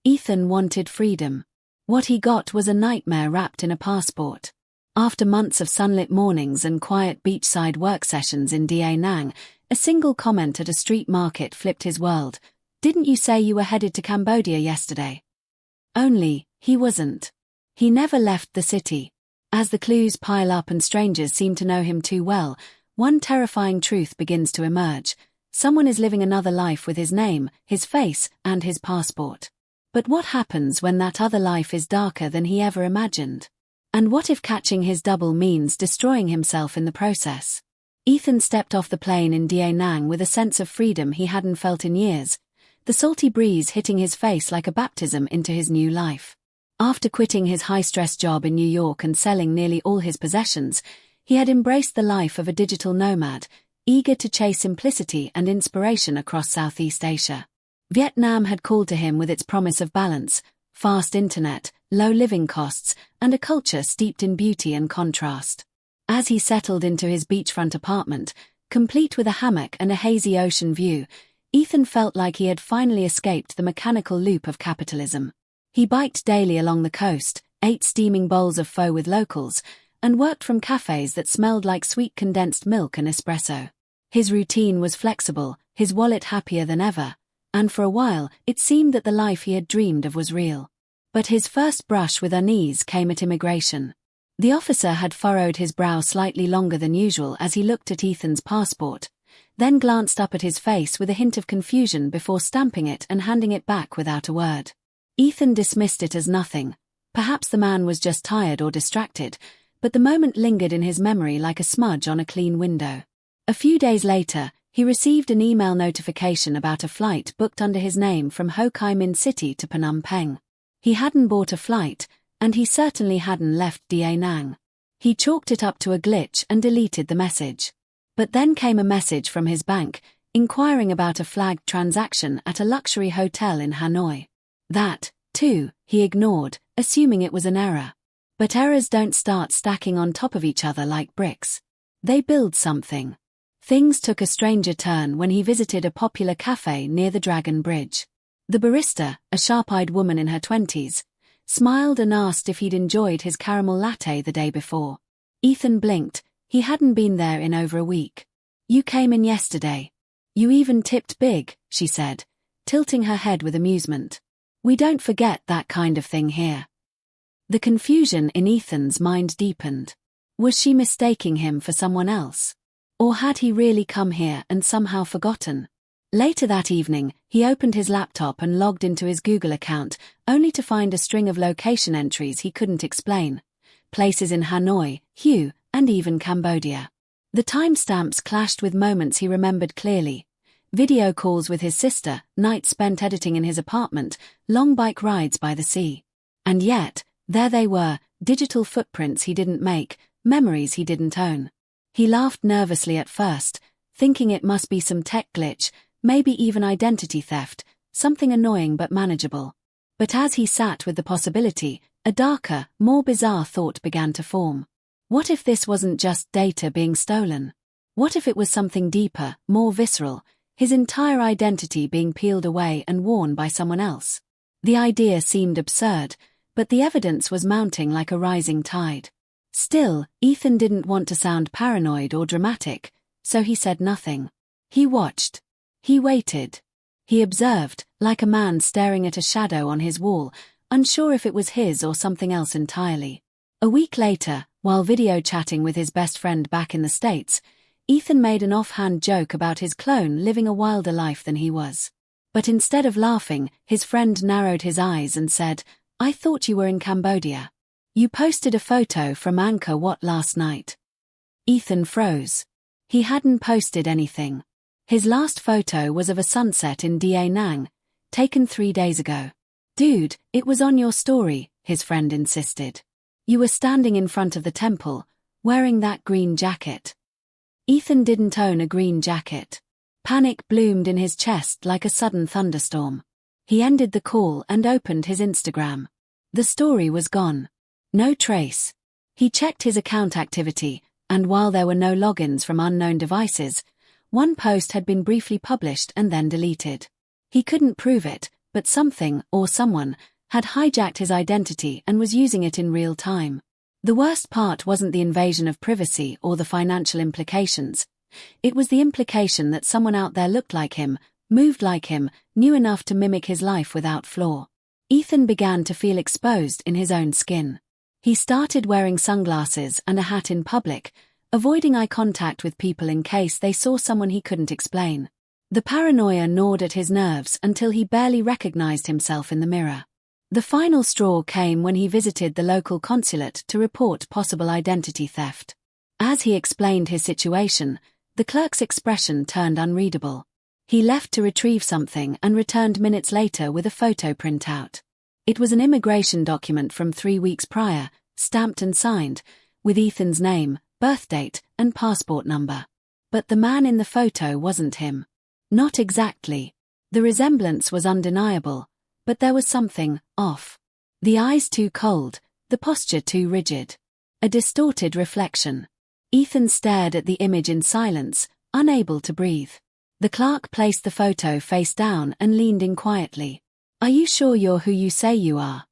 Ethan wanted freedom. What he got was a nightmare wrapped in a passport. After months of sunlit mornings and quiet beachside work sessions in Da Nang, a single comment at a street market flipped his world. "Didn't you say you were headed to Cambodia yesterday?" Only, he wasn't. He never left the city. As the clues pile up and strangers seem to know him too well, one terrifying truth begins to emerge. Someone is living another life with his name, his face, and his passport. But what happens when that other life is darker than he ever imagined? And what if catching his double means destroying himself in the process? Ethan stepped off the plane in Da Nang with a sense of freedom he hadn't felt in years, the salty breeze hitting his face like a baptism into his new life. After quitting his high-stress job in New York and selling nearly all his possessions, he had embraced the life of a digital nomad, eager to chase simplicity and inspiration across Southeast Asia. Vietnam had called to him with its promise of balance, fast internet, low living costs, and a culture steeped in beauty and contrast. As he settled into his beachfront apartment, complete with a hammock and a hazy ocean view, Ethan felt like he had finally escaped the mechanical loop of capitalism. He biked daily along the coast, ate steaming bowls of pho with locals, and worked from cafes that smelled like sweet condensed milk and espresso. His routine was flexible, his wallet happier than ever, and for a while it seemed that the life he had dreamed of was real. But his first brush with unease came at immigration. The officer had furrowed his brow slightly longer than usual as he looked at Ethan's passport, then glanced up at his face with a hint of confusion before stamping it and handing it back without a word. Ethan dismissed it as nothing. Perhaps the man was just tired or distracted, but the moment lingered in his memory like a smudge on a clean window. A few days later, he received an email notification about a flight booked under his name from Ho Chi Minh City to Phnom Penh. He hadn't bought a flight, and he certainly hadn't left Da Nang. He chalked it up to a glitch and deleted the message. But then came a message from his bank, inquiring about a flagged transaction at a luxury hotel in Hanoi. That, too, he ignored, assuming it was an error. But errors don't start stacking on top of each other like bricks. They build something. Things took a stranger turn when he visited a popular cafe near the Dragon Bridge. The barista, a sharp-eyed woman in her 20s, smiled and asked if he'd enjoyed his caramel latte the day before. Ethan blinked. He hadn't been there in over a week. "You came in yesterday. You even tipped big," she said, tilting her head with amusement. "We don't forget that kind of thing here." The confusion in Ethan's mind deepened. Was she mistaking him for someone else? Or had he really come here and somehow forgotten? Later that evening, he opened his laptop and logged into his Google account, only to find a string of location entries he couldn't explain. Places in Hanoi, Hue, and even Cambodia. The timestamps clashed with moments he remembered clearly. Video calls with his sister, nights spent editing in his apartment, long bike rides by the sea. And yet, there they were, digital footprints he didn't make, memories he didn't own. He laughed nervously at first, thinking it must be some tech glitch, maybe even identity theft, something annoying but manageable. But as he sat with the possibility, a darker, more bizarre thought began to form. What if this wasn't just data being stolen? What if it was something deeper, more visceral, his entire identity being peeled away and worn by someone else? The idea seemed absurd, but the evidence was mounting like a rising tide. Still, Ethan didn't want to sound paranoid or dramatic, so he said nothing. He watched. He waited. He observed, like a man staring at a shadow on his wall, unsure if it was his or something else entirely. A week later, while video chatting with his best friend back in the States, Ethan made an offhand joke about his clone living a wilder life than he was. But instead of laughing, his friend narrowed his eyes and said, "I thought you were in Cambodia. You posted a photo from Angkor Wat last night." Ethan froze. He hadn't posted anything. His last photo was of a sunset in Da Nang, taken 3 days ago. "Dude, it was on your story," his friend insisted. "You were standing in front of the temple, wearing that green jacket." Ethan didn't own a green jacket. Panic bloomed in his chest like a sudden thunderstorm. He ended the call and opened his Instagram. The story was gone. No trace. He checked his account activity, and while there were no logins from unknown devices, one post had been briefly published and then deleted. He couldn't prove it, but something, or someone, had hijacked his identity and was using it in real time. The worst part wasn't the invasion of privacy or the financial implications. It was the implication that someone out there looked like him, moved like him, knew enough to mimic his life without flaw. Ethan began to feel exposed in his own skin. He started wearing sunglasses and a hat in public, avoiding eye contact with people in case they saw someone he couldn't explain. The paranoia gnawed at his nerves until he barely recognized himself in the mirror. The final straw came when he visited the local consulate to report possible identity theft. As he explained his situation, the clerk's expression turned unreadable. He left to retrieve something and returned minutes later with a photo printout. It was an immigration document from 3 weeks prior, stamped and signed, with Ethan's name, birth date, and passport number. But the man in the photo wasn't him. Not exactly. The resemblance was undeniable, but there was something off. The eyes too cold, the posture too rigid. A distorted reflection. Ethan stared at the image in silence, unable to breathe. The clerk placed the photo face down and leaned in quietly. "Are you sure you're who you say you are?"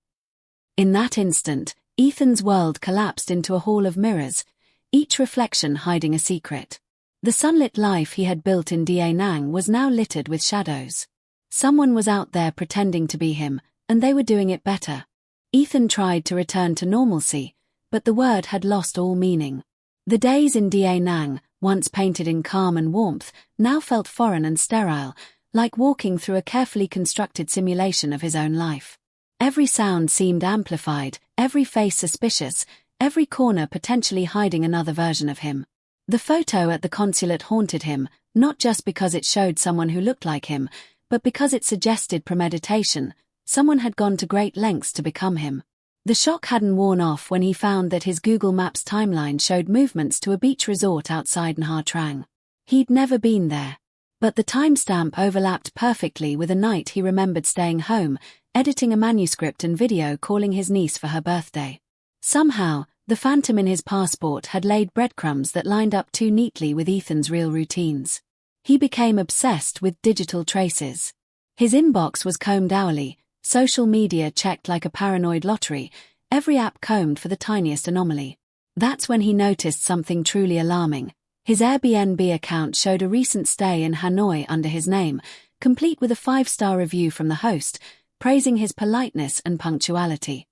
In that instant, Ethan's world collapsed into a hall of mirrors, each reflection hiding a secret. The sunlit life he had built in Da Nang was now littered with shadows. Someone was out there pretending to be him, and they were doing it better. Ethan tried to return to normalcy, but the word had lost all meaning. The days in Da Nang, once painted in calm and warmth, now felt foreign and sterile, like walking through a carefully constructed simulation of his own life. Every sound seemed amplified, every face suspicious, every corner potentially hiding another version of him. The photo at the consulate haunted him, not just because it showed someone who looked like him, but because it suggested premeditation. Someone had gone to great lengths to become him. The shock hadn't worn off when he found that his Google Maps timeline showed movements to a beach resort outside Nha Trang. He'd never been there. But the timestamp overlapped perfectly with a night he remembered staying home, editing a manuscript and video calling his niece for her birthday. Somehow, the phantom in his passport had laid breadcrumbs that lined up too neatly with Ethan's real routines. He became obsessed with digital traces. His inbox was combed hourly, social media checked like a paranoid lottery, every app combed for the tiniest anomaly. That's when he noticed something truly alarming. His Airbnb account showed a recent stay in Hanoi under his name, complete with a 5-star review from the host, praising his politeness and punctuality.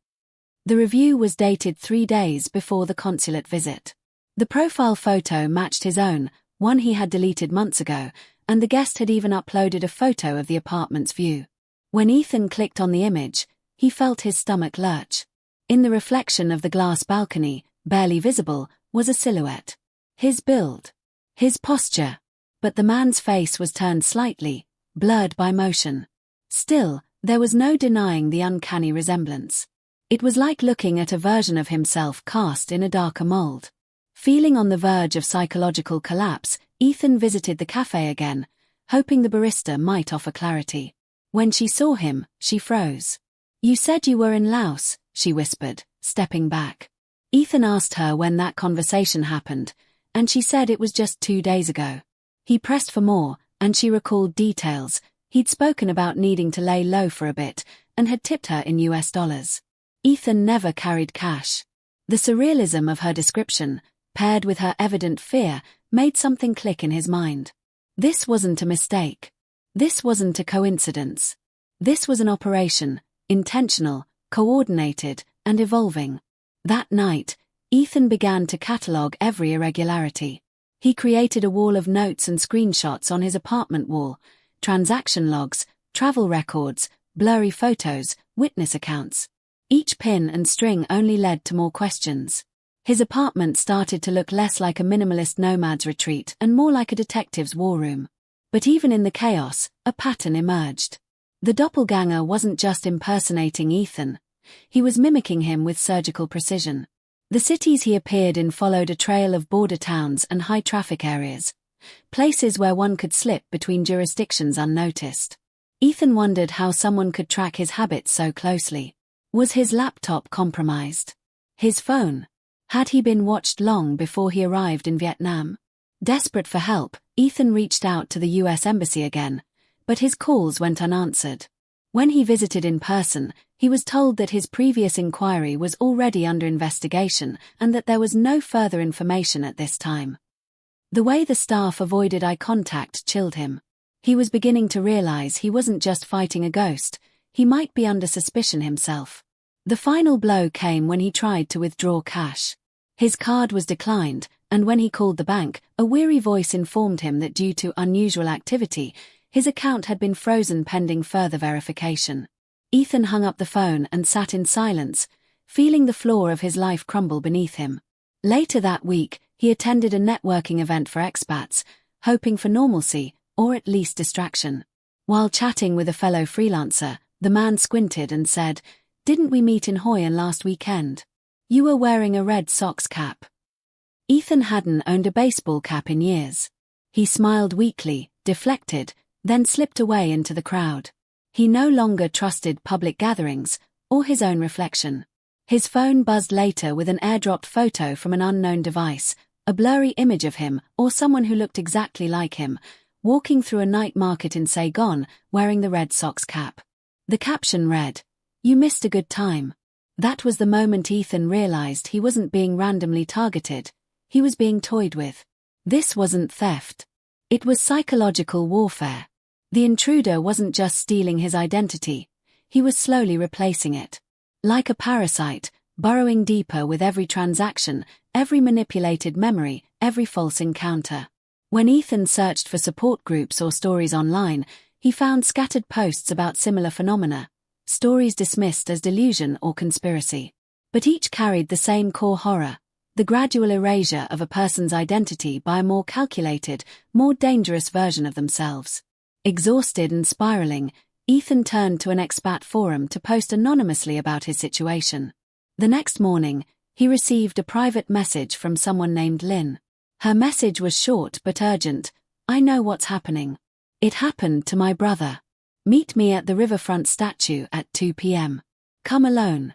The review was dated 3 days before the consulate visit. The profile photo matched his own, one he had deleted months ago, and the guest had even uploaded a photo of the apartment's view. When Ethan clicked on the image, he felt his stomach lurch. In the reflection of the glass balcony, barely visible, was a silhouette. His build. His posture. But the man's face was turned slightly, blurred by motion. Still, there was no denying the uncanny resemblance. It was like looking at a version of himself cast in a darker mold. Feeling on the verge of psychological collapse, Ethan visited the cafe again, hoping the barista might offer clarity. When she saw him, she froze. "You said you were in Laos," she whispered, stepping back. Ethan asked her when that conversation happened, and she said it was just 2 days ago. He pressed for more, and she recalled details. He'd spoken about needing to lay low for a bit, and had tipped her in US dollars. Ethan never carried cash. The surrealism of her description, paired with her evident fear, made something click in his mind. This wasn't a mistake. This wasn't a coincidence. This was an operation, intentional, coordinated, and evolving. That night, Ethan began to catalogue every irregularity. He created a wall of notes and screenshots on his apartment wall, transaction logs, travel records, blurry photos, witness accounts. Each pin and string only led to more questions. His apartment started to look less like a minimalist nomad's retreat and more like a detective's war room. But even in the chaos, a pattern emerged. The doppelganger wasn't just impersonating Ethan. He was mimicking him with surgical precision. The cities he appeared in followed a trail of border towns and high-traffic areas, places where one could slip between jurisdictions unnoticed. Ethan wondered how someone could track his habits so closely. Was his laptop compromised? His phone? Had he been watched long before he arrived in Vietnam? Desperate for help, Ethan reached out to the US Embassy again, but his calls went unanswered. When he visited in person, he was told that his previous inquiry was already under investigation and that there was no further information at this time. The way the staff avoided eye contact chilled him. He was beginning to realize he wasn't just fighting a ghost, he might be under suspicion himself. The final blow came when he tried to withdraw cash. His card was declined, and when he called the bank, a weary voice informed him that due to unusual activity, his account had been frozen pending further verification. Ethan hung up the phone and sat in silence, feeling the floor of his life crumble beneath him. Later that week, he attended a networking event for expats, hoping for normalcy, or at least distraction. While chatting with a fellow freelancer, the man squinted and said, "Didn't we meet in Hoi An last weekend? You were wearing a Red Sox cap." Ethan hadn't owned a baseball cap in years. He smiled weakly, deflected, then slipped away into the crowd. He no longer trusted public gatherings, or his own reflection. His phone buzzed later with an airdropped photo from an unknown device, a blurry image of him, or someone who looked exactly like him, walking through a night market in Saigon, wearing the Red Sox cap. The caption read, "You missed a good time." That was the moment Ethan realized he wasn't being randomly targeted, he was being toyed with. This wasn't theft. It was psychological warfare. The intruder wasn't just stealing his identity, he was slowly replacing it. Like a parasite, burrowing deeper with every transaction, every manipulated memory, every false encounter. When Ethan searched for support groups or stories online, he found scattered posts about similar phenomena, stories dismissed as delusion or conspiracy. But each carried the same core horror, the gradual erasure of a person's identity by a more calculated, more dangerous version of themselves. Exhausted and spiraling, Ethan turned to an expat forum to post anonymously about his situation. The next morning, he received a private message from someone named Lynn. Her message was short but urgent. "I know what's happening. It happened to my brother. Meet me at the riverfront statue at 2 p.m. Come alone."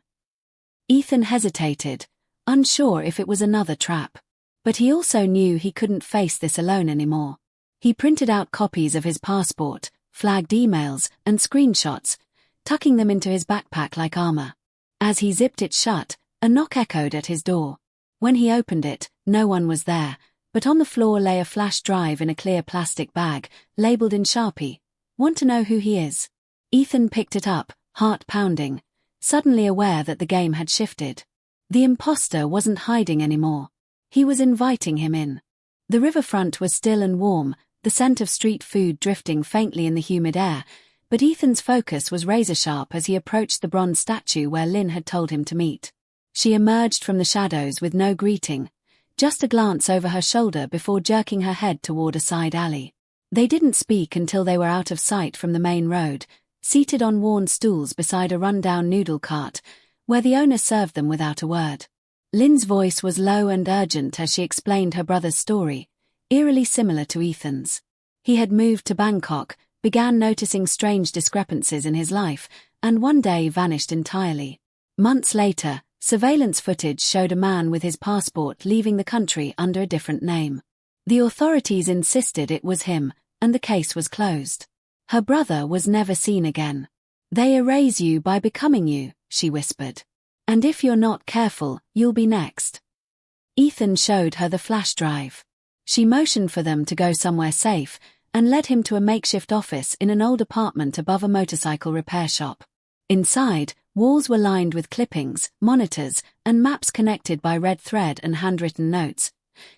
Ethan hesitated, unsure if it was another trap. But he also knew he couldn't face this alone anymore. He printed out copies of his passport, flagged emails, and screenshots, tucking them into his backpack like armor. As he zipped it shut, a knock echoed at his door. When he opened it, no one was there, but on the floor lay a flash drive in a clear plastic bag, labeled in Sharpie, "Want to know who he is?" Ethan picked it up, heart pounding, suddenly aware that the game had shifted. The imposter wasn't hiding anymore. He was inviting him in. The riverfront was still and warm, the scent of street food drifting faintly in the humid air, but Ethan's focus was razor-sharp as he approached the bronze statue where Lynn had told him to meet. She emerged from the shadows with no greeting, just a glance over her shoulder before jerking her head toward a side alley. They didn't speak until they were out of sight from the main road, seated on worn stools beside a rundown noodle cart, where the owner served them without a word. Lynn's voice was low and urgent as she explained her brother's story, eerily similar to Ethan's. He had moved to Bangkok, began noticing strange discrepancies in his life, and one day vanished entirely. Months later, surveillance footage showed a man with his passport leaving the country under a different name. The authorities insisted it was him, and the case was closed. Her brother was never seen again. "They erase you by becoming you," she whispered. "And if you're not careful, you'll be next." Ethan showed her the flash drive. She motioned for them to go somewhere safe, and led him to a makeshift office in an old apartment above a motorcycle repair shop. Inside, walls were lined with clippings, monitors, and maps connected by red thread and handwritten notes.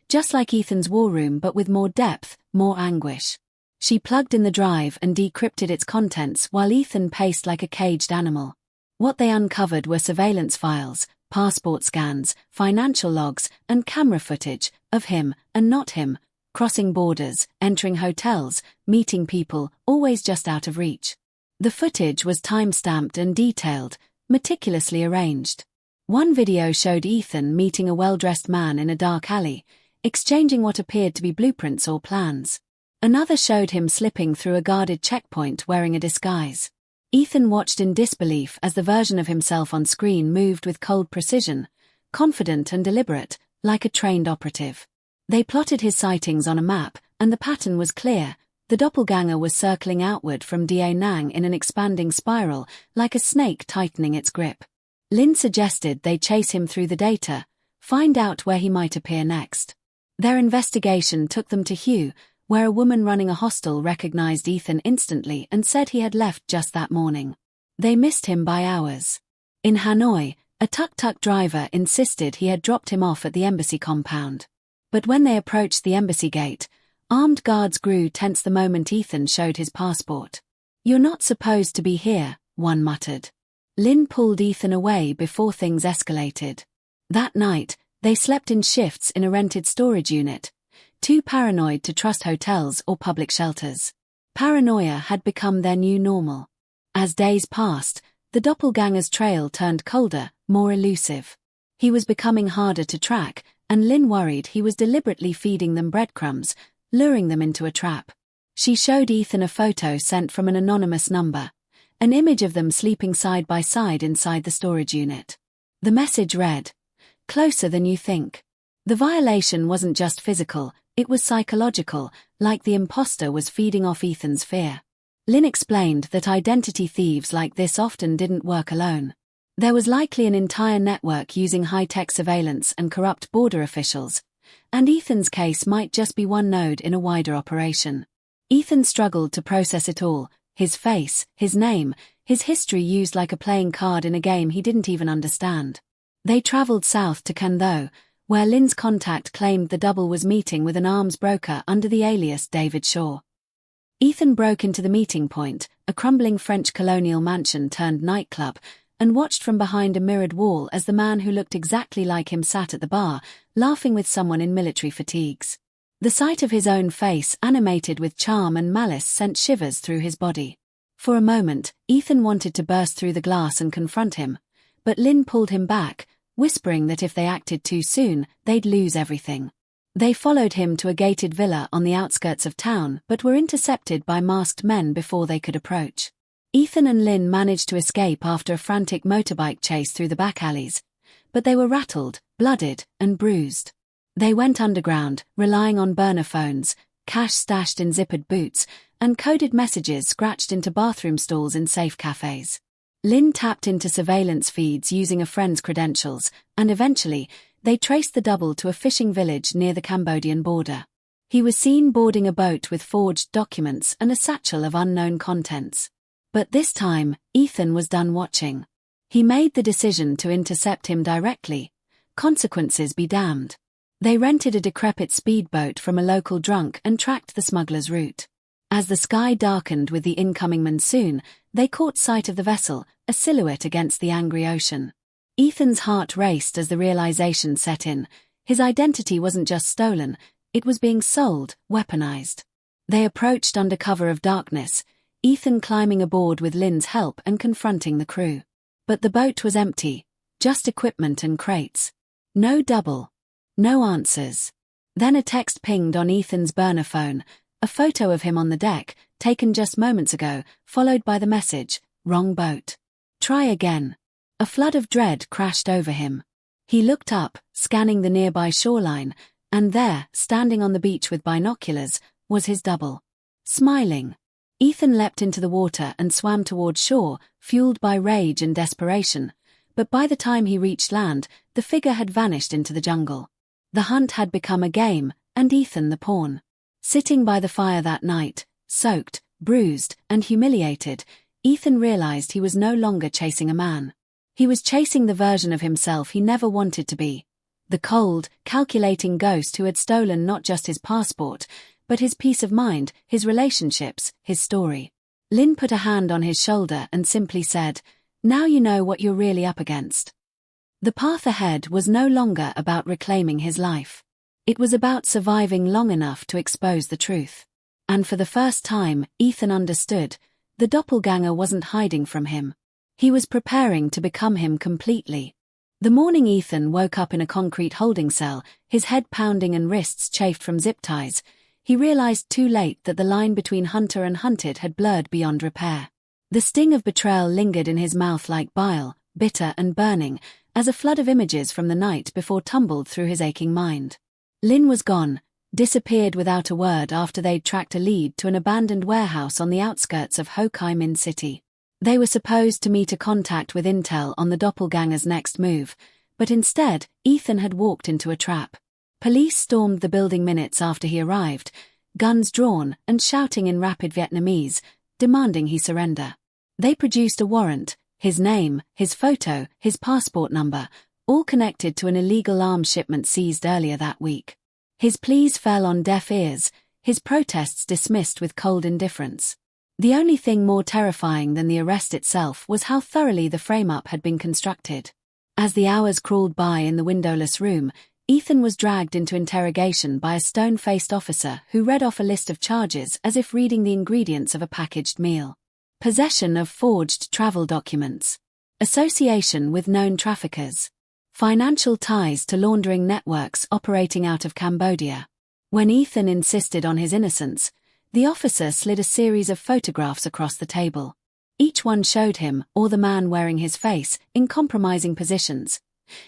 Just like Ethan's war room but with more depth, more anguish. She plugged in the drive and decrypted its contents while Ethan paced like a caged animal. What they uncovered were surveillance files, passport scans, financial logs, and camera footage, of him, and not him, crossing borders, entering hotels, meeting people, always just out of reach. The footage was time-stamped and detailed, meticulously arranged. One video showed Ethan meeting a well-dressed man in a dark alley, exchanging what appeared to be blueprints or plans. Another showed him slipping through a guarded checkpoint wearing a disguise. Ethan watched in disbelief as the version of himself on screen moved with cold precision, confident and deliberate, like a trained operative. They plotted his sightings on a map, and the pattern was clear: The doppelganger was circling outward from Da Nang in an expanding spiral, like a snake tightening its grip. Lin suggested they chase him through the data, find out where he might appear next. Their investigation took them to Hue, where a woman running a hostel recognized Ethan instantly and said he had left just that morning. They missed him by hours. In Hanoi, a tuk-tuk driver insisted he had dropped him off at the embassy compound. But when they approached the embassy gate, armed guards grew tense the moment Ethan showed his passport. "You're not supposed to be here," one muttered. Lin pulled Ethan away before things escalated. That night, they slept in shifts in a rented storage unit, too paranoid to trust hotels or public shelters. Paranoia had become their new normal. As days passed, the doppelganger's trail turned colder, more elusive. He was becoming harder to track, and Lin worried he was deliberately feeding them breadcrumbs, luring them into a trap. She showed Ethan a photo sent from an anonymous number, an image of them sleeping side by side inside the storage unit. The message read, "Closer than you think." The violation wasn't just physical, it was psychological, like the imposter was feeding off Ethan's fear. Lin explained that identity thieves like this often didn't work alone. There was likely an entire network using high-tech surveillance and corrupt border officials, and Ethan's case might just be one node in a wider operation. Ethan struggled to process it all, his face, his name, his history used like a playing card in a game he didn't even understand. They traveled south to Cantho, where Lin's contact claimed the double was meeting with an arms broker under the alias David Shaw. Ethan broke into the meeting point, a crumbling French colonial mansion turned nightclub, and watched from behind a mirrored wall as the man who looked exactly like him sat at the bar, laughing with someone in military fatigues. The sight of his own face animated with charm and malice sent shivers through his body. For a moment, Ethan wanted to burst through the glass and confront him, but Lin pulled him back, whispering that if they acted too soon, they'd lose everything. They followed him to a gated villa on the outskirts of town but were intercepted by masked men before they could approach. Ethan and Lin managed to escape after a frantic motorbike chase through the back alleys, but they were rattled, blooded, and bruised. They went underground, relying on burner phones, cash stashed in zippered boots, and coded messages scratched into bathroom stalls in safe cafes. Lin tapped into surveillance feeds using a friend's credentials, and eventually, they traced the double to a fishing village near the Cambodian border. He was seen boarding a boat with forged documents and a satchel of unknown contents. But this time, Ethan was done watching. He made the decision to intercept him directly. Consequences be damned. They rented a decrepit speedboat from a local drunk and tracked the smuggler's route. As the sky darkened with the incoming monsoon, they caught sight of the vessel, a silhouette against the angry ocean. Ethan's heart raced as the realization set in. His identity wasn't just stolen, it was being sold, weaponized. They approached under cover of darkness, Ethan climbing aboard with Lin's help and confronting the crew. But the boat was empty, just equipment and crates. No double. No answers. Then a text pinged on Ethan's burner phone, a photo of him on the deck, taken just moments ago, followed by the message, "Wrong boat. Try again." A flood of dread crashed over him. He looked up, scanning the nearby shoreline, and there, standing on the beach with binoculars, was his double. Smiling. Ethan leapt into the water and swam toward shore, fueled by rage and desperation, but by the time he reached land, the figure had vanished into the jungle. The hunt had become a game, and Ethan the pawn. Sitting by the fire that night, soaked, bruised, and humiliated, Ethan realized he was no longer chasing a man. He was chasing the version of himself he never wanted to be. The cold, calculating ghost who had stolen not just his passport, but his peace of mind, his relationships, his story. Lin put a hand on his shoulder and simply said, "Now you know what you're really up against." The path ahead was no longer about reclaiming his life. It was about surviving long enough to expose the truth. And for the first time, Ethan understood, the doppelganger wasn't hiding from him. He was preparing to become him completely. The morning Ethan woke up in a concrete holding cell, his head pounding and wrists chafed from zip ties, he realized too late that the line between hunter and hunted had blurred beyond repair. The sting of betrayal lingered in his mouth like bile, bitter and burning, as a flood of images from the night before tumbled through his aching mind. Lin was gone, disappeared without a word after they'd tracked a lead to an abandoned warehouse on the outskirts of Ho Chi Minh City. They were supposed to meet a contact with intel on the doppelganger's next move, but instead, Ethan had walked into a trap. Police stormed the building minutes after he arrived, guns drawn and shouting in rapid Vietnamese, demanding he surrender. They produced a warrant, his name, his photo, his passport number, all connected to an illegal arms shipment seized earlier that week. His pleas fell on deaf ears, his protests dismissed with cold indifference. The only thing more terrifying than the arrest itself was how thoroughly the frame-up had been constructed. As the hours crawled by in the windowless room, Ethan was dragged into interrogation by a stone-faced officer who read off a list of charges as if reading the ingredients of a packaged meal. Possession of forged travel documents. Association with known traffickers. Financial ties to laundering networks operating out of Cambodia. When Ethan insisted on his innocence, the officer slid a series of photographs across the table. Each one showed him, or the man wearing his face, in compromising positions,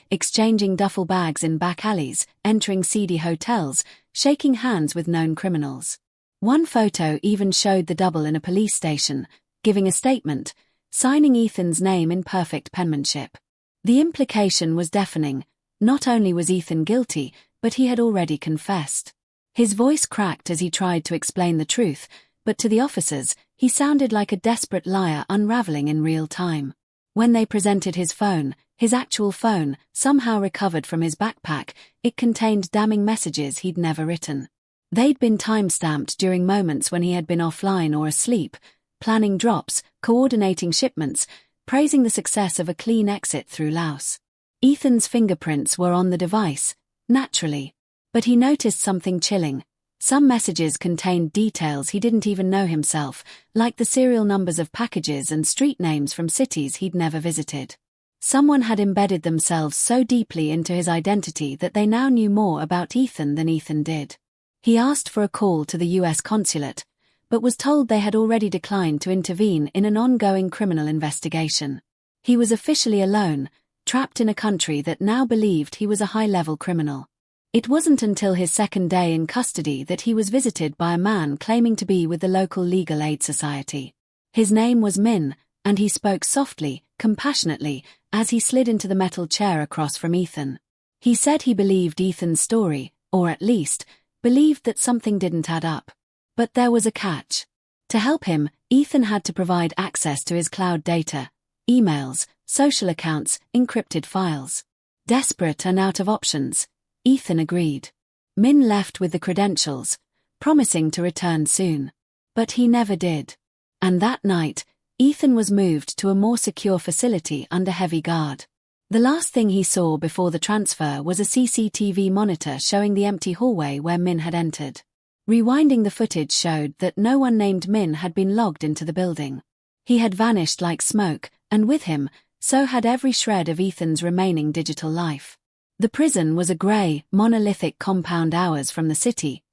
exchanging duffel bags in back alleys, entering seedy hotels, shaking hands with known criminals. One photo even showed the double in a police station, giving a statement, signing Ethan's name in perfect penmanship. The implication was deafening. Not only was Ethan guilty, but he had already confessed. His voice cracked as he tried to explain the truth, but to the officers, he sounded like a desperate liar unraveling in real time. When they presented his phone, his actual phone, somehow recovered from his backpack, it contained damning messages he'd never written. They'd been time-stamped during moments when he had been offline or asleep, planning drops, coordinating shipments, praising the success of a clean exit through Laos. Ethan's fingerprints were on the device, naturally. But he noticed something chilling. Some messages contained details he didn't even know himself, like the serial numbers of packages and street names from cities he'd never visited. Someone had embedded themselves so deeply into his identity that they now knew more about Ethan than Ethan did. He asked for a call to the US consulate, but was told they had already declined to intervene in an ongoing criminal investigation. He was officially alone, trapped in a country that now believed he was a high-level criminal. It wasn't until his second day in custody that he was visited by a man claiming to be with the local legal aid society. His name was Min, and he spoke softly, compassionately, as he slid into the metal chair across from Ethan. He said he believed Ethan's story, or at least, believed that something didn't add up. But there was a catch. To help him, Ethan had to provide access to his cloud data, emails, social accounts, encrypted files. Desperate and out of options, Ethan agreed. Min left with the credentials, promising to return soon. But he never did. And that night, Ethan was moved to a more secure facility under heavy guard. The last thing he saw before the transfer was a CCTV monitor showing the empty hallway where Min had entered. Rewinding the footage showed that no one named Min had been logged into the building. He had vanished like smoke, and with him, so had every shred of Ethan's remaining digital life. The prison was a grey, monolithic compound hours from the city,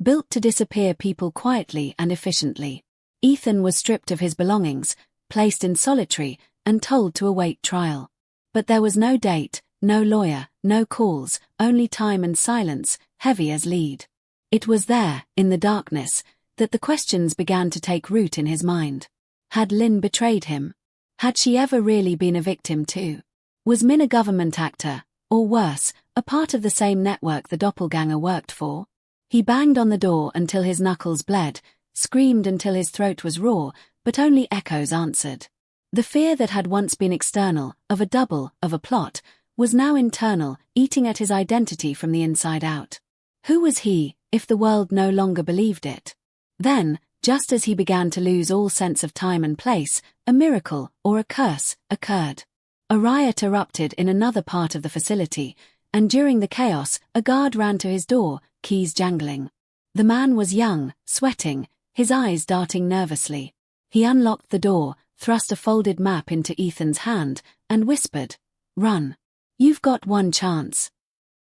built to disappear people quietly and efficiently. Ethan was stripped of his belongings, placed in solitary, and told to await trial. But there was no date, no lawyer, no calls, only time and silence, heavy as lead. It was there, in the darkness, that the questions began to take root in his mind. Had Lynn betrayed him? Had she ever really been a victim too? Was Min a government actor, or worse, a part of the same network the doppelganger worked for? He banged on the door until his knuckles bled, screamed until his throat was raw, but only echoes answered. The fear that had once been external, of a double, of a plot, was now internal, eating at his identity from the inside out. Who was he, if the world no longer believed it? Then, just as he began to lose all sense of time and place, a miracle, or a curse, occurred. A riot erupted in another part of the facility, and during the chaos, a guard ran to his door, keys jangling. The man was young, sweating, his eyes darting nervously. He unlocked the door, thrust a folded map into Ethan's hand, and whispered, "Run. You've got one chance."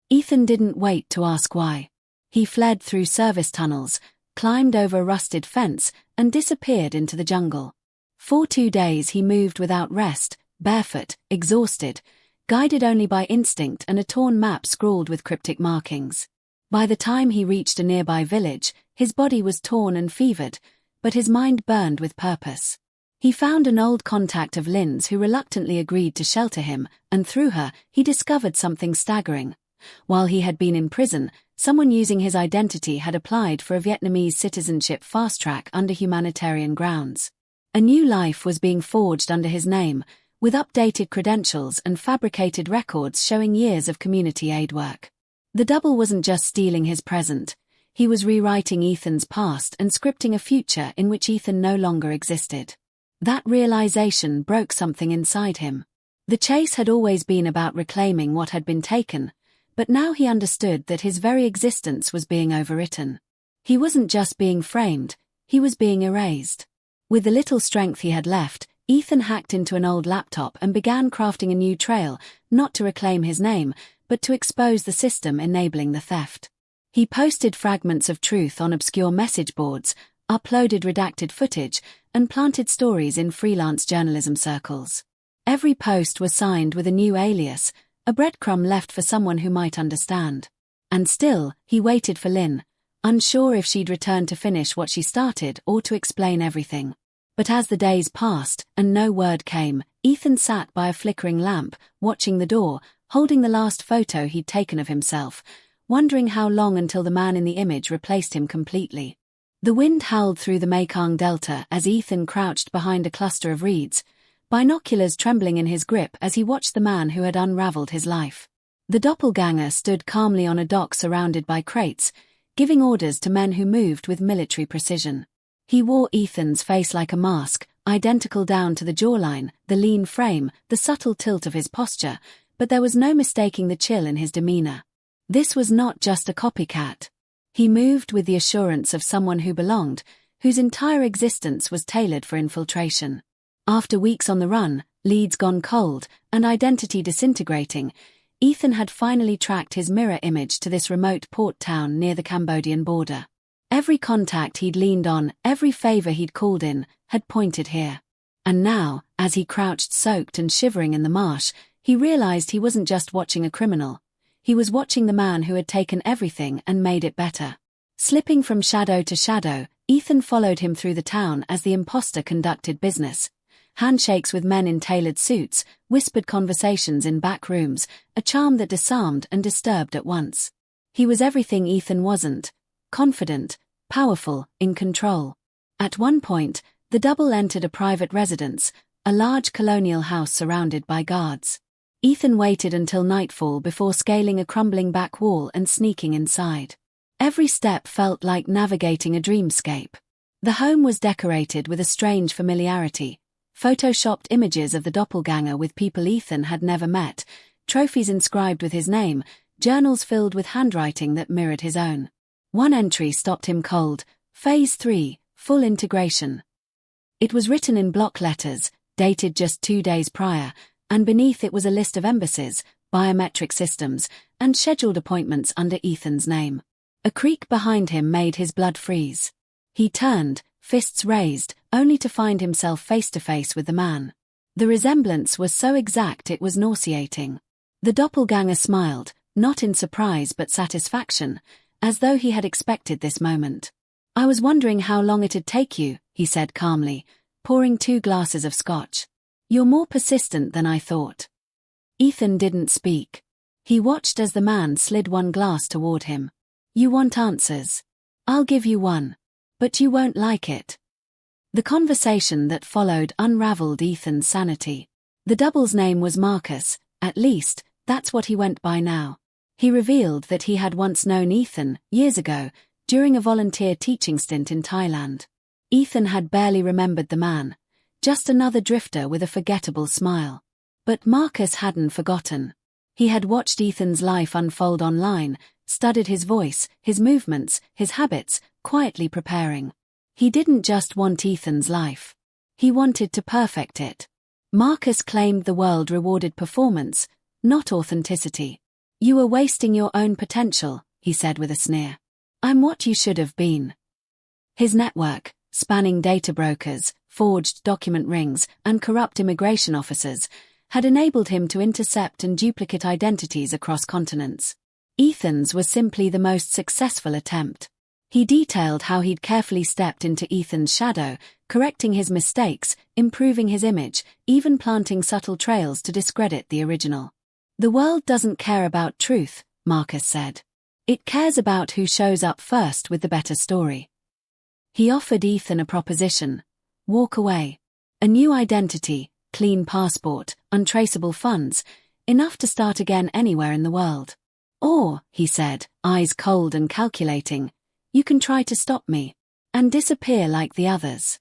Ethan didn't wait to ask why. He fled through service tunnels, climbed over a rusted fence, and disappeared into the jungle. For 2 days he moved without rest, barefoot, exhausted, guided only by instinct and a torn map scrawled with cryptic markings. By the time he reached a nearby village, his body was torn and fevered, but his mind burned with purpose. He found an old contact of Lynn's who reluctantly agreed to shelter him, and through her, he discovered something staggering. While he had been in prison, someone using his identity had applied for a Vietnamese citizenship fast-track under humanitarian grounds. A new life was being forged under his name, with updated credentials and fabricated records showing years of community aid work. The double wasn't just stealing his present, he was rewriting Ethan's past and scripting a future in which Ethan no longer existed. That realization broke something inside him. The chase had always been about reclaiming what had been taken, but now he understood that his very existence was being overwritten. He wasn't just being framed, he was being erased. With the little strength he had left, Ethan hacked into an old laptop and began crafting a new trail, not to reclaim his name, but to expose the system enabling the theft. He posted fragments of truth on obscure message boards, uploaded redacted footage, and planted stories in freelance journalism circles. Every post was signed with a new alias, a breadcrumb left for someone who might understand. And still, he waited for Lynn, unsure if she'd return to finish what she started or to explain everything. But as the days passed and no word came, Ethan sat by a flickering lamp, watching the door, holding the last photo he'd taken of himself, wondering how long until the man in the image replaced him completely. The wind howled through the Mekong Delta as Ethan crouched behind a cluster of reeds, binoculars trembling in his grip as he watched the man who had unraveled his life. The doppelganger stood calmly on a dock surrounded by crates, giving orders to men who moved with military precision. He wore Ethan's face like a mask, identical down to the jawline, the lean frame, the subtle tilt of his posture, but there was no mistaking the chill in his demeanor. This was not just a copycat. He moved with the assurance of someone who belonged, whose entire existence was tailored for infiltration. After weeks on the run, leads gone cold, and identity disintegrating, Ethan had finally tracked his mirror image to this remote port town near the Cambodian border. Every contact he'd leaned on, every favor he'd called in, had pointed here. And now, as he crouched soaked and shivering in the marsh, he realized he wasn't just watching a criminal. He was watching the man who had taken everything and made it better. Slipping from shadow to shadow, Ethan followed him through the town as the imposter conducted business. Handshakes with men in tailored suits, whispered conversations in back rooms, a charm that disarmed and disturbed at once. He was everything Ethan wasn't: confident, powerful, in control. At one point, the double entered a private residence, a large colonial house surrounded by guards. Ethan waited until nightfall before scaling a crumbling back wall and sneaking inside. Every step felt like navigating a dreamscape. The home was decorated with a strange familiarity: photoshopped images of the doppelganger with people Ethan had never met, trophies inscribed with his name, journals filled with handwriting that mirrored his own. One entry stopped him cold: Phase 3, full integration. It was written in block letters, dated just 2 days prior, and beneath it was a list of embassies, biometric systems, and scheduled appointments under Ethan's name. A creak behind him made his blood freeze. He turned, fists raised, only to find himself face to face with the man. The resemblance was so exact it was nauseating. The doppelganger smiled, not in surprise but satisfaction, as though he had expected this moment. "I was wondering how long it'd take you," he said calmly, pouring 2 glasses of scotch. "You're more persistent than I thought." Ethan didn't speak. He watched as the man slid 1 glass toward him. "You want answers? I'll give you one. But you won't like it." The conversation that followed unraveled Ethan's sanity. The double's name was Marcus, at least, that's what he went by now. He revealed that he had once known Ethan, years ago, during a volunteer teaching stint in Thailand. Ethan had barely remembered the man, just another drifter with a forgettable smile. But Marcus hadn't forgotten. He had watched Ethan's life unfold online, studied his voice, his movements, his habits, quietly preparing. He didn't just want Ethan's life. He wanted to perfect it. Marcus claimed the world rewarded performance, not authenticity. "You were wasting your own potential," he said with a sneer. "I'm what you should have been." His network, spanning data brokers, forged document rings, and corrupt immigration officers, had enabled him to intercept and duplicate identities across continents. Ethan's was simply the most successful attempt. He detailed how he'd carefully stepped into Ethan's shadow, correcting his mistakes, improving his image, even planting subtle trails to discredit the original. "The world doesn't care about truth," Marcus said. "It cares about who shows up first with the better story." He offered Ethan a proposition: walk away. A new identity, clean passport, untraceable funds, enough to start again anywhere in the world. "Or," he said, eyes cold and calculating, "you can try to stop me and disappear like the others."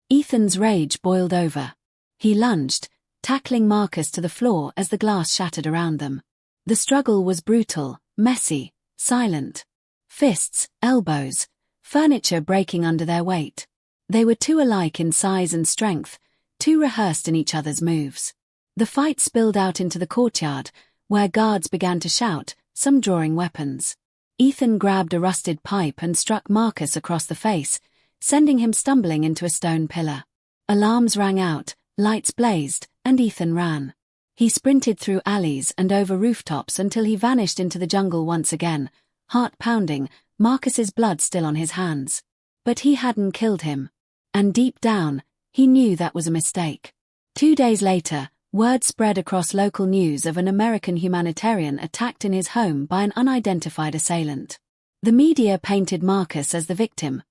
Ethan's rage boiled over. He lunged, tackling Marcus to the floor as the glass shattered around them. The struggle was brutal, messy, silent. Fists, elbows, furniture breaking under their weight. They were too alike in size and strength, too rehearsed in each other's moves. The fight spilled out into the courtyard, where guards began to shout, some drawing weapons. Ethan grabbed a rusted pipe and struck Marcus across the face, sending him stumbling into a stone pillar. Alarms rang out, lights blazed, and Ethan ran. He sprinted through alleys and over rooftops until he vanished into the jungle once again, heart pounding, Marcus's blood still on his hands. But he hadn't killed him. And deep down, he knew that was a mistake. 2 days later, word spread across local news of an American humanitarian attacked in his home by an unidentified assailant. The media painted Marcus as the victim,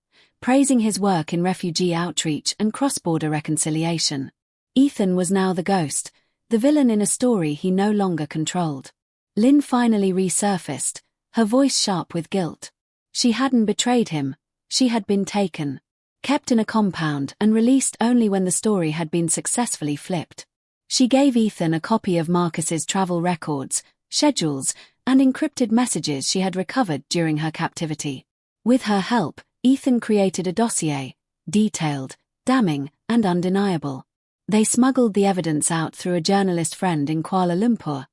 praising his work in refugee outreach and cross-border reconciliation. Ethan was now the ghost, the villain in a story he no longer controlled. Lynn finally resurfaced, her voice sharp with guilt. She hadn't betrayed him, she had been taken, kept in a compound and released only when the story had been successfully flipped. She gave Ethan a copy of Marcus's travel records, schedules, and encrypted messages she had recovered during her captivity. With her help, Ethan created a dossier, detailed, damning, and undeniable. They smuggled the evidence out through a journalist friend in Kuala Lumpur,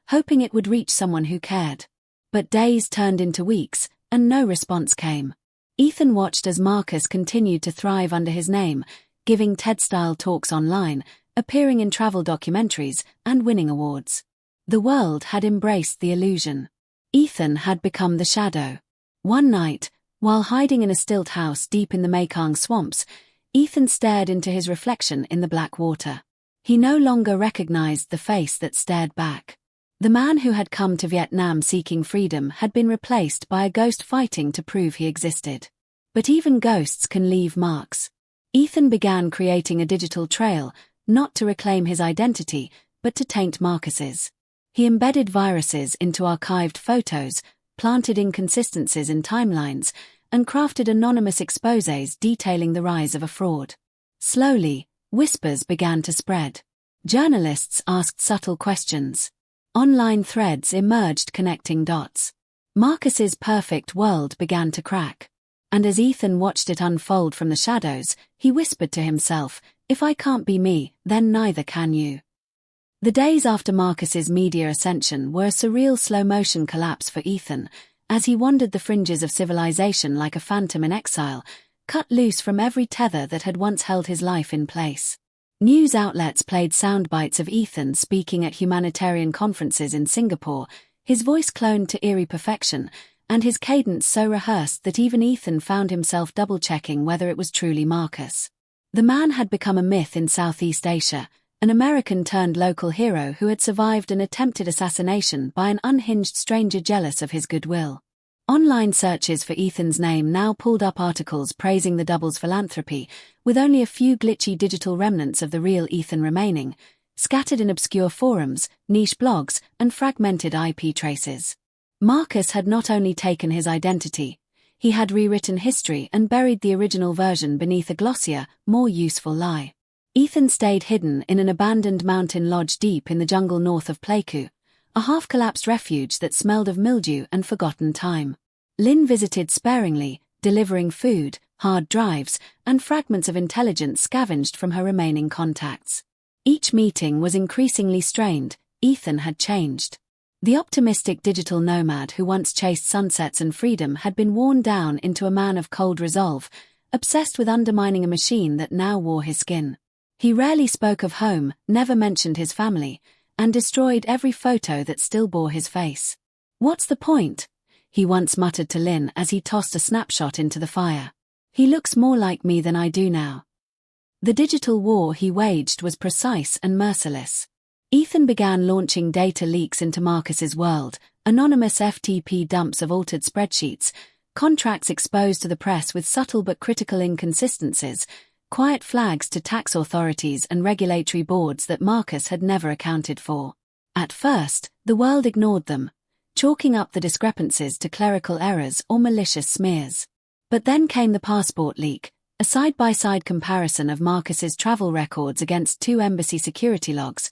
hoping it would reach someone who cared. But days turned into weeks, and no response came. Ethan watched as Marcus continued to thrive under his name, giving TED-style talks online, appearing in travel documentaries, and winning awards. The world had embraced the illusion. Ethan had become the shadow. One night, while hiding in a stilt house deep in the Mekong swamps, Ethan stared into his reflection in the black water. He no longer recognized the face that stared back. The man who had come to Vietnam seeking freedom had been replaced by a ghost fighting to prove he existed. But even ghosts can leave marks. Ethan began creating a digital trail, not to reclaim his identity, but to taint Marcus's. He embedded viruses into archived photos, planted inconsistencies in timelines, and crafted anonymous exposés detailing the rise of a fraud. Slowly, whispers began to spread. Journalists asked subtle questions. Online threads emerged connecting dots. Marcus's perfect world began to crack. And as Ethan watched it unfold from the shadows, he whispered to himself, "If I can't be me, then neither can you." The days after Marcus's media ascension were a surreal slow-motion collapse for Ethan, as he wandered the fringes of civilization like a phantom in exile, cut loose from every tether that had once held his life in place. News outlets played sound bites of Ethan speaking at humanitarian conferences in Singapore, his voice cloned to eerie perfection, and his cadence so rehearsed that even Ethan found himself double-checking whether it was truly Marcus. The man had become a myth in Southeast Asia, an American-turned-local hero who had survived an attempted assassination by an unhinged stranger jealous of his goodwill. Online searches for Ethan's name now pulled up articles praising the double's philanthropy, with only a few glitchy digital remnants of the real Ethan remaining, scattered in obscure forums, niche blogs, and fragmented IP traces. Marcus had not only taken his identity, he had rewritten history and buried the original version beneath a glossier, more useful lie. Ethan stayed hidden in an abandoned mountain lodge deep in the jungle north of Pleiku, a half-collapsed refuge that smelled of mildew and forgotten time. Lynn visited sparingly, delivering food, hard drives, and fragments of intelligence scavenged from her remaining contacts. Each meeting was increasingly strained. Ethan had changed. The optimistic digital nomad who once chased sunsets and freedom had been worn down into a man of cold resolve, obsessed with undermining a machine that now wore his skin. He rarely spoke of home, never mentioned his family, and destroyed every photo that still bore his face. What's the point? He once muttered to Lynn as he tossed a snapshot into the fire. He looks more like me than I do now. The digital war he waged was precise and merciless. Ethan began launching data leaks into Marcus's world, anonymous FTP dumps of altered spreadsheets, contracts exposed to the press with subtle but critical inconsistencies, quiet flags to tax authorities and regulatory boards that Marcus had never accounted for. At first, the world ignored them, chalking up the discrepancies to clerical errors or malicious smears. But then came the passport leak, a side-by-side comparison of Marcus's travel records against 2 embassy security logs,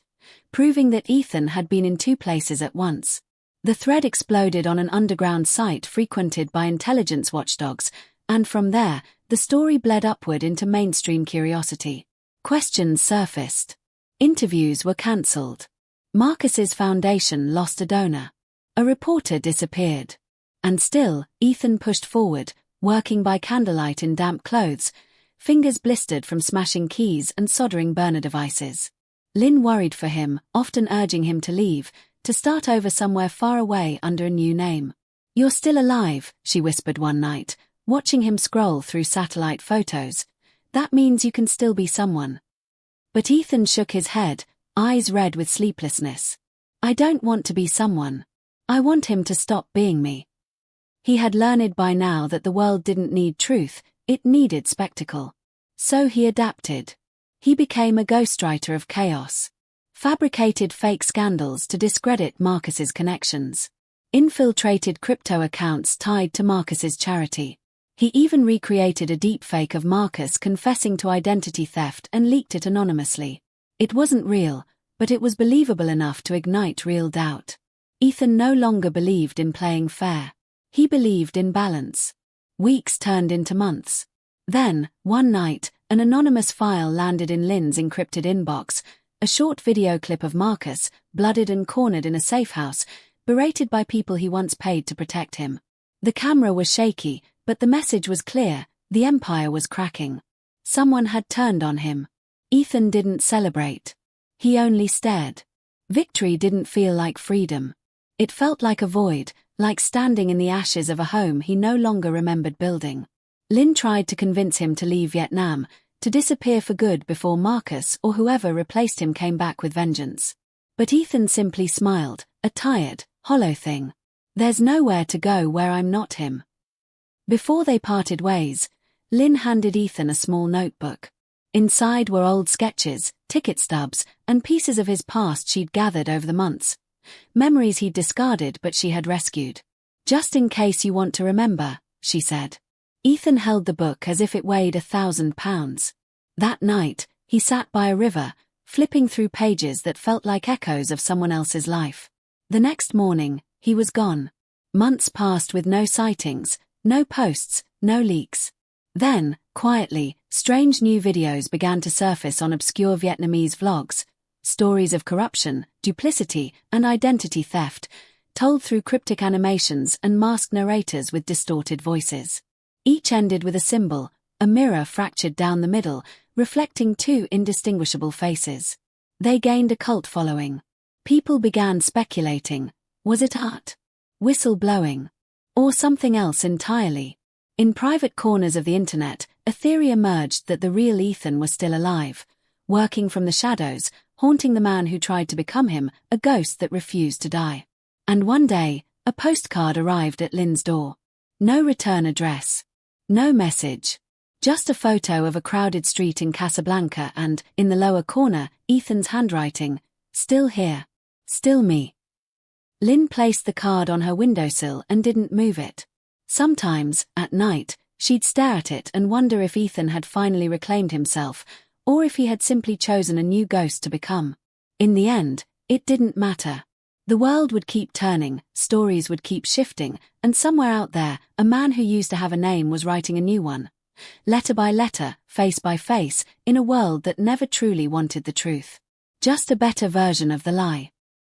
proving that Ethan had been in 2 places at once. The thread exploded on an underground site frequented by intelligence watchdogs, and from there, the story bled upward into mainstream curiosity. Questions surfaced. Interviews were cancelled. Marcus's foundation lost a donor. A reporter disappeared. And still, Ethan pushed forward, working by candlelight in damp clothes, fingers blistered from smashing keys and soldering burner devices. Lynn worried for him, often urging him to leave, to start over somewhere far away under a new name. "You're still alive," she whispered one night, watching him scroll through satellite photos. "That means you can still be someone." But Ethan shook his head, eyes red with sleeplessness. "I don't want to be someone. I want him to stop being me." He had learned by now that the world didn't need truth, it needed spectacle. So he adapted. He became a ghostwriter of chaos. Fabricated fake scandals to discredit Marcus's connections. Infiltrated crypto accounts tied to Marcus's charity. He even recreated a deepfake of Marcus confessing to identity theft and leaked it anonymously. It wasn't real, but it was believable enough to ignite real doubt. Ethan no longer believed in playing fair. He believed in balance. Weeks turned into months. Then, one night, an anonymous file landed in Lynn's encrypted inbox, a short video clip of Marcus, bloodied and cornered in a safe house, berated by people he once paid to protect him. The camera was shaky, but the message was clear: the empire was cracking. Someone had turned on him. Ethan didn't celebrate. He only stared. Victory didn't feel like freedom. It felt like a void, like standing in the ashes of a home he no longer remembered building. Lynn tried to convince him to leave Vietnam, to disappear for good before Marcus or whoever replaced him came back with vengeance. But Ethan simply smiled, a tired, hollow thing. "There's nowhere to go where I'm not him." Before they parted ways, Lynn handed Ethan a small notebook. Inside were old sketches, ticket stubs, and pieces of his past she'd gathered over the months. Memories he'd discarded but she had rescued. "Just in case you want to remember," she said. Ethan held the book as if it weighed 1,000 pounds. That night, he sat by a river, flipping through pages that felt like echoes of someone else's life. The next morning, he was gone. Months passed with no sightings, no posts, no leaks. Then, quietly, strange new videos began to surface on obscure Vietnamese vlogs. Stories of corruption, duplicity, and identity theft, told through cryptic animations and masked narrators with distorted voices. Each ended with a symbol, a mirror fractured down the middle, reflecting 2 indistinguishable faces. They gained a cult following. People began speculating: was it art, whistle-blowing, or something else entirely? In private corners of the internet, a theory emerged that the real Ethan was still alive, working from the shadows, haunting the man who tried to become him, a ghost that refused to die. And one day, a postcard arrived at Lynn's door. No return address. No message. Just a photo of a crowded street in Casablanca and, in the lower corner, Ethan's handwriting: "Still here. Still me." Lynn placed the card on her windowsill and didn't move it. Sometimes, at night, she'd stare at it and wonder if Ethan had finally reclaimed himself, or if he had simply chosen a new ghost to become. In the end, it didn't matter. The world would keep turning, stories would keep shifting, and somewhere out there, a man who used to have a name was writing a new one. Letter by letter, face by face, in a world that never truly wanted the truth. Just a better version of the lie.